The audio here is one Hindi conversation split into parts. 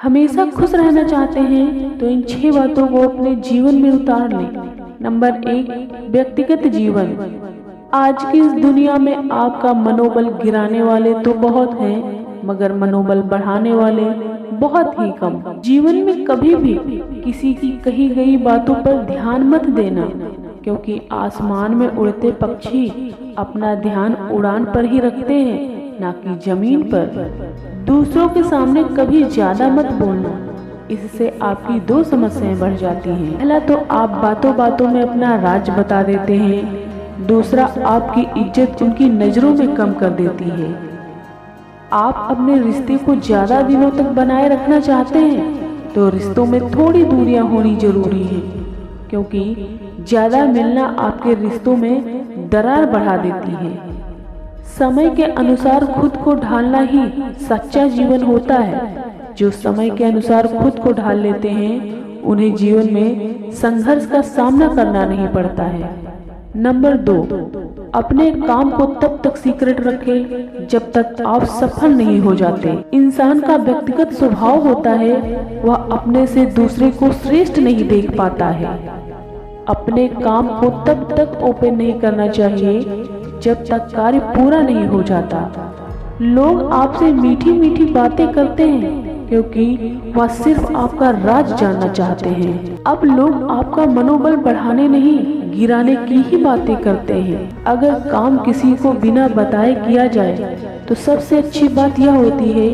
हमेशा खुश रहना चाहते हैं तो इन 6 बातों को अपने जीवन में उतार लें। नंबर 1, व्यक्तिगत जीवन। आज की इस दुनिया में आपका मनोबल गिराने वाले तो बहुत हैं, मगर मनोबल बढ़ाने वाले बहुत ही कम। जीवन में कभी भी किसी की कही गई बातों पर ध्यान मत देना, क्योंकि आसमान में उड़ते पक्षी अपना ध्यान उड़ान पर ही रखते हैं, ना कि जमीन पर। दूसरों के सामने कभी ज्यादा मत बोलना, इससे आपकी 2 समस्याएं बढ़ जाती हैं। पहला तो आप बातों बातों में अपना राज बता देते हैं, दूसरा आपकी इज्जत उनकी नजरों में कम कर देती है। आप अपने रिश्ते को ज्यादा दिनों तक बनाए रखना चाहते हैं तो रिश्तों में थोड़ी दूरियां होनी जरूरी है, क्योंकि ज्यादा मिलना आपके रिश्तों में दरार बढ़ा देती है। समय के अनुसार खुद को ढालना ही सच्चा जीवन होता है। जो समय के अनुसार खुद को ढाल लेते हैं उन्हें जीवन में संघर्ष का सामना करना नहीं पड़ता है। नंबर 2, अपने काम को तब तक सीक्रेट रखें जब तक आप सफल नहीं हो जाते। इंसान का व्यक्तिगत स्वभाव होता है, वह अपने से दूसरे को श्रेष्ठ नहीं देख पाता है। अपने काम को तब तक ओपन नहीं करना चाहिए जब तक कार्य पूरा नहीं हो जाता। लोग आपसे मीठी मीठी बातें करते हैं क्योंकि वह सिर्फ आपका राज जानना चाहते हैं। अब लोग आपका मनोबल बढ़ाने नहीं, गिराने की ही बातें करते हैं। अगर काम किसी को बिना बताए किया जाए तो सबसे अच्छी बात यह होती है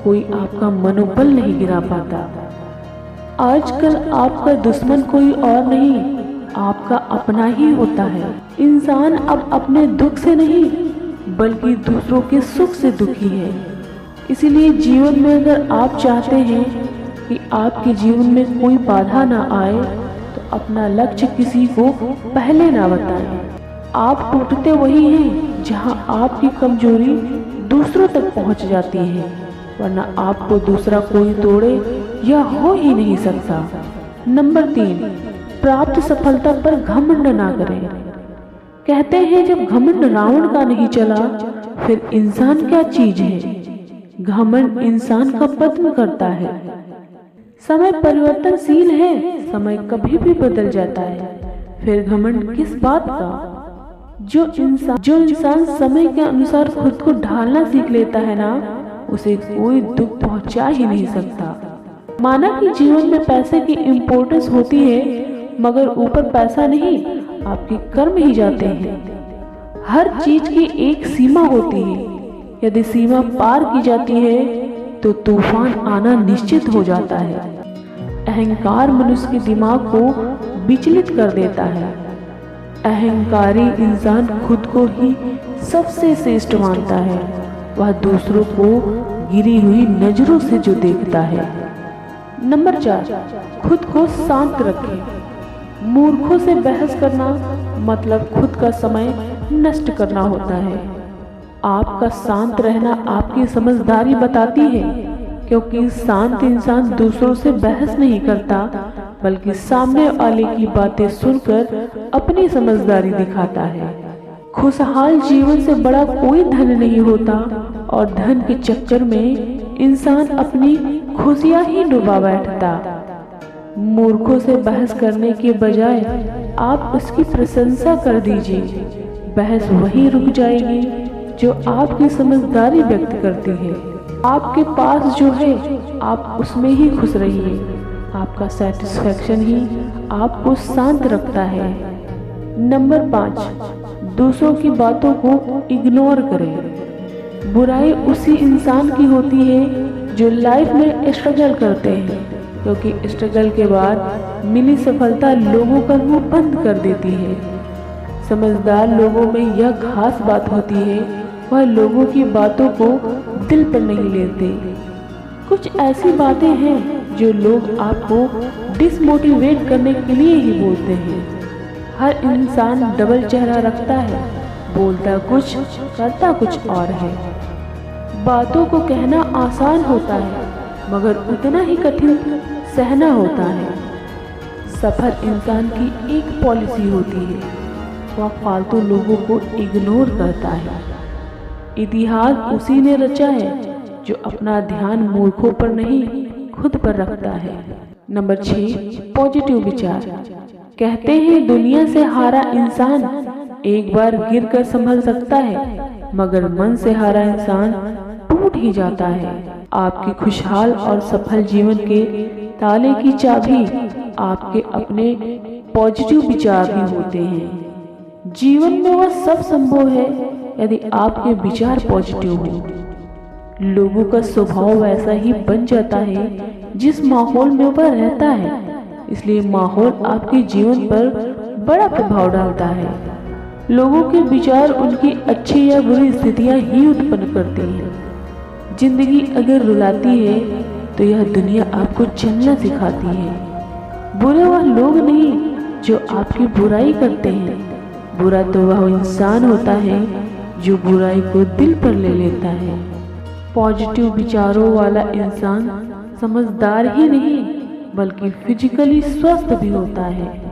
कोई आपका मनोबल नहीं गिरा पाता। आजकल आपका दुश्मन कोई और नहीं, आपका अपना ही होता है। इंसान अब अपने दुख से नहीं बल्कि दूसरों के सुख से दुखी है। इसलिए जीवन में अगर आप चाहते हैं कि आपके जीवन में कोई बाधा ना आए तो अपना लक्ष्य किसी को पहले ना बताएं। आप टूटते वही हैं जहां आपकी कमजोरी दूसरों तक पहुंच जाती है, वरना आपको दूसरा कोई तोड़े यह हो ही नहीं सकता। नंबर 3, प्राप्त सफलता पर घमंड ना करें। कहते हैं जब घमंड रावण का नहीं चला फिर इंसान क्या चीज है। घमंड इंसान का पतन करता है। समय परिवर्तनशील है, समय कभी भी बदल जाता है, फिर घमंड किस बात का। जो इंसान समय के अनुसार खुद को ढालना सीख लेता है ना, उसे कोई दुख पहुंचा ही नहीं सकता। माना कि जीवन में पैसे की इम्पोर्टेंस होती है, मगर ऊपर पैसा नहीं आपके कर्म ही जाते हैं। हर चीज की एक सीमा होती है, यदि सीमा पार की जाती है तो तूफान आना निश्चित हो जाता है। अहंकार मनुष्य के दिमाग को विचलित कर देता है। अहंकारी इंसान खुद को ही सबसे श्रेष्ठ मानता है, वह दूसरों को गिरी हुई नजरों से जो देखता है। नंबर 4, खुद को शांत रखें। मूर्खों से बहस करना मतलब खुद का समय नष्ट करना होता है। आपका शांत रहना आपकी समझदारी बताती है, क्योंकि शांत इंसान दूसरों से बहस नहीं करता बल्कि सामने वाले की बातें सुनकर अपनी समझदारी दिखाता है। खुशहाल जीवन से बड़ा कोई धन नहीं होता और धन के चक्कर में इंसान अपनी खुशियां ही डुबा बैठता। मूर्खों से बहस करने के बजाय आप उसकी प्रशंसा कर दीजिए। बहस वहीं रुक जाएगी जो आपकी समझदारी व्यक्त करती है। आपके पास जो है आप उसमें ही खुश रहिए। आपका सेटिस्फैक्शन ही आपको शांत रखता है। नंबर 5, दूसरों की बातों को इग्नोर करें। बुराई उसी इंसान की होती है जो लाइफ में स्ट्रगल करते हैं, क्योंकि स्ट्रगल के बाद मिली सफलता लोगों का मुंह बंद कर देती है। समझदार लोगों में यह खास बात होती है, वह लोगों की बातों को दिल पर नहीं लेते। कुछ ऐसी बातें हैं जो लोग आपको डिसमोटिवेट करने के लिए ही बोलते हैं। हर इंसान डबल चेहरा रखता है, बोलता कुछ करता कुछ और है। बातों को कहना आसान होता है मगर उतना ही कठिन सहना होता है। सफल इंसान की एक पॉलिसी होती है, वह फालतू लोगों को इग्नोर करता है। इतिहास उसी ने रचा है जो अपना ध्यान मूर्खों पर नहीं खुद पर रखता है। नंबर 6, पॉजिटिव विचार। कहते हैं दुनिया से हारा इंसान एक बार गिरकर संभल सकता है, मगर मन से हारा इंसान टूट ही जाता है। आपके खुशहाल और सफल जीवन के ताले की चाबी आपके अपने पॉजिटिव विचार ही होते हैं। जीवन में वह सब संभव है यदि आपके विचार पॉजिटिव हो। लोगों का स्वभाव वैसा ही बन जाता है जिस माहौल में वह रहता है, इसलिए माहौल आपके जीवन पर बड़ा प्रभाव डालता है। लोगों के विचार उनकी अच्छी या बुरी स्थितियां ही उत्पन्न करती हैं। जिंदगी अगर रुलाती है तो यह दुनिया आपको चलना सिखाती है। बुरे वह लोग नहीं जो आपकी बुराई करते हैं, बुरा तो वह इंसान होता है जो बुराई को दिल पर ले लेता है। पॉजिटिव विचारों वाला इंसान समझदार ही नहीं बल्कि फिजिकली स्वस्थ भी होता है।